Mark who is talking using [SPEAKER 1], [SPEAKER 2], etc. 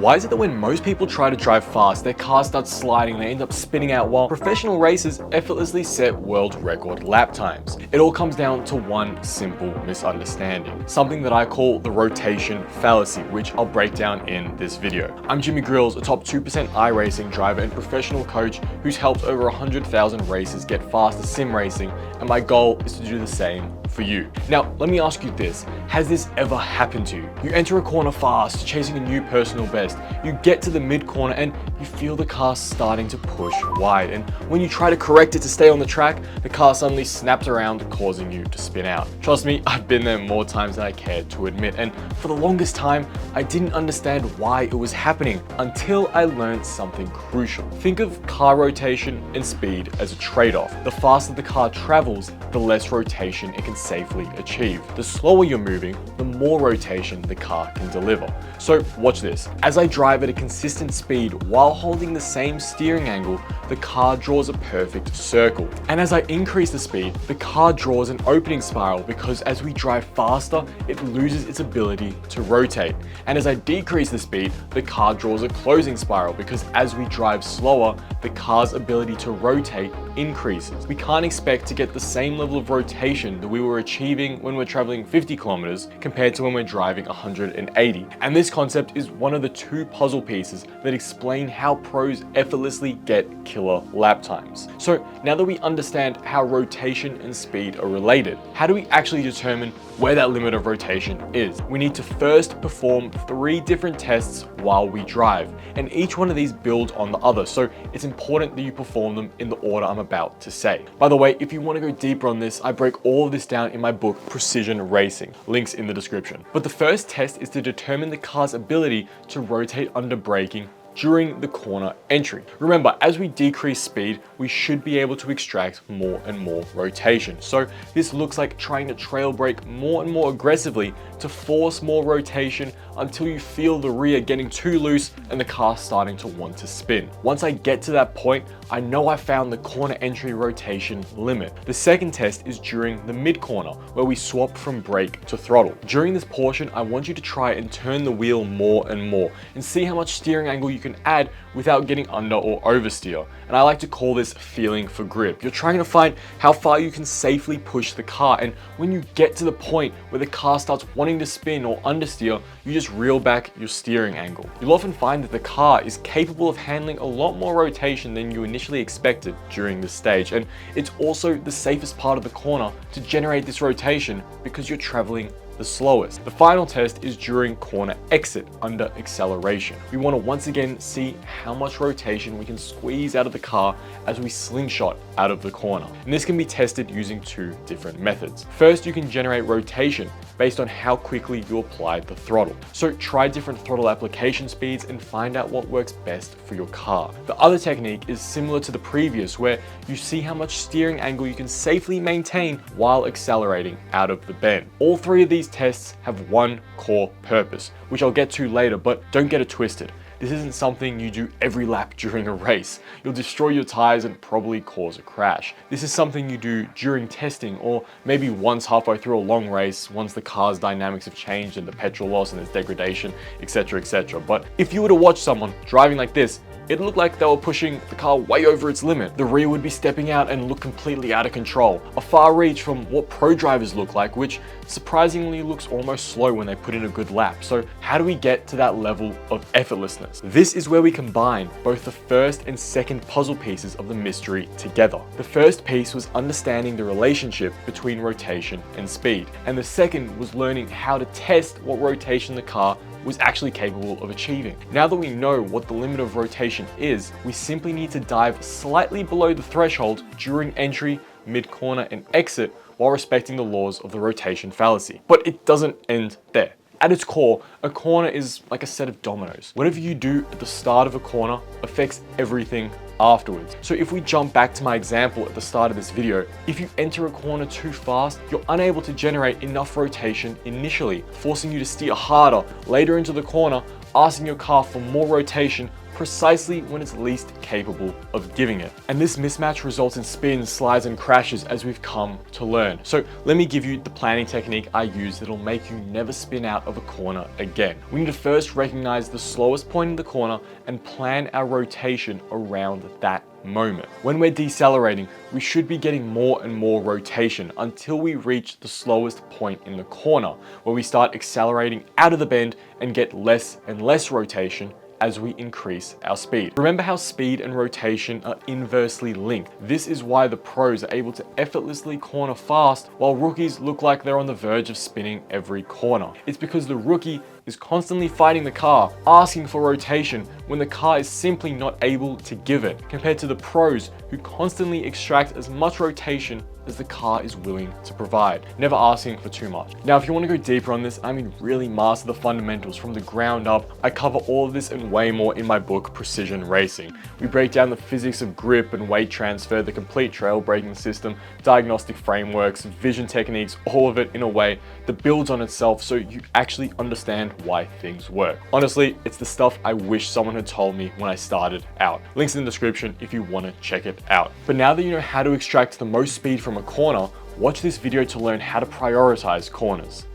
[SPEAKER 1] Why is it that when most people try to drive fast, their car starts sliding and they end up spinning out while professional racers effortlessly set world record lap times? It all comes down to one simple misunderstanding, something that I call the rotation fallacy, which I'll break down in this video. I'm Jimmy Grills, a top 2% iRacing driver and professional coach who's helped over 100,000 racers get faster sim racing, and my goal is to do the same for you. Now, let me ask you this. Has this ever happened to you? You enter a corner fast, chasing a new personal best. You get to the mid corner and you feel the car starting to push wide. And when you try to correct it to stay on the track, the car suddenly snaps around, causing you to spin out. Trust me, I've been there more times than I cared to admit. And for the longest time, I didn't understand why it was happening until I learned something crucial. Think of car rotation and speed as a trade-off. The faster the car travels, the less rotation it can safely achieve. The slower you're moving, the more rotation the car can deliver. So watch this. As I drive at a consistent speed while holding the same steering angle, the car draws a perfect circle. And as I increase the speed, the car draws an opening spiral because as we drive faster, it loses its ability to rotate. And as I decrease the speed, the car draws a closing spiral because as we drive slower, the car's ability to rotate increases. We can't expect to get the same level of rotation that we were achieving when we're traveling 50 kilometers compared to when we're driving 180. And this concept is one of the two puzzle pieces that explain how pros effortlessly get killer lap times. So now that we understand how rotation and speed are related, how do we actually determine where that limit of rotation is? We need to first perform 3 different tests while we drive, and each one of these builds on the other, so it's important that you perform them in the order I'm about to say. By the way, if you want to go deeper on this, I break all of this down in my book, Precision Racing, links in the description. But the first test is to determine the car's ability to rotate under braking during the corner entry. Remember, as we decrease speed, we should be able to extract more and more rotation. So this looks like trying to trail brake more and more aggressively to force more rotation until you feel the rear getting too loose and the car starting to want to spin. Once I get to that point, I know I found the corner entry rotation limit. The second test is during the mid corner, where we swap from brake to throttle. During this portion, I want you to try and turn the wheel more and more and see how much steering angle you can add without getting under or oversteer. And I like to call this feeling for grip. You're trying to find how far you can safely push the car, and when you get to the point where the car starts wanting to spin or understeer, you just reel back your steering angle. You'll often find that the car is capable of handling a lot more rotation than you initially expected during this stage, and it's also the safest part of the corner to generate this rotation because you're traveling the slowest. The final test is during corner exit under acceleration. We want to once again see how much rotation we can squeeze out of the car as we slingshot out of the corner. And this can be tested using 2 different methods. First, you can generate rotation based on how quickly you applied the throttle. So try different throttle application speeds and find out what works best for your car. The other technique is similar to the previous, where you see how much steering angle you can safely maintain while accelerating out of the bend. All 3 of these tests have one core purpose, which I'll get to later, but don't get it twisted. This isn't something you do every lap during a race. You'll destroy your tires and probably cause a crash. This is something you do during testing, or maybe once halfway through a long race, once the car's dynamics have changed and the petrol loss and its degradation, etc, etc. But if you were to watch someone driving like this, it looked like they were pushing the car way over its limit. The rear would be stepping out and look completely out of control. A far reach from what pro drivers look like, which surprisingly looks almost slow when they put in a good lap. So how do we get to that level of effortlessness? This is where we combine both the first and second puzzle pieces of the mystery together. The first piece was understanding the relationship between rotation and speed, and the second was learning how to test what rotation the car was actually capable of achieving. Now that we know what the limit of rotation is, we simply need to dive slightly below the threshold during entry, mid-corner, and exit while respecting the laws of the rotation fallacy. But it doesn't end there. At its core, a corner is like a set of dominoes. Whatever you do at the start of a corner affects everything afterwards. So if we jump back to my example at the start of this video, if you enter a corner too fast, you're unable to generate enough rotation initially, forcing you to steer harder later into the corner, asking your car for more rotation precisely when it's least capable of giving it. And this mismatch results in spins, slides, and crashes, as we've come to learn. So let me give you the planning technique I use that'll make you never spin out of a corner again. We need to first recognize the slowest point in the corner and plan our rotation around that moment. When we're decelerating, we should be getting more and more rotation until we reach the slowest point in the corner, where we start accelerating out of the bend and get less and less rotation as we increase our speed. Remember how speed and rotation are inversely linked. This is why the pros are able to effortlessly corner fast while rookies look like they're on the verge of spinning every corner. It's because the rookie is constantly fighting the car, asking for rotation when the car is simply not able to give it, compared to the pros who constantly extract as much rotation as the car is willing to provide, never asking for too much. Now, if you want to go deeper on this, I mean really master the fundamentals from the ground up, I cover all of this and way more in my book, Precision Racing. We break down the physics of grip and weight transfer, the complete trail braking system, diagnostic frameworks, vision techniques, all of it in a way that builds on itself so you actually understand why things work. Honestly, it's the stuff I wish someone had told me when I started out. Links in the description if you want to check it out. But now that you know how to extract the most speed from a corner, watch this video to learn how to prioritize corners.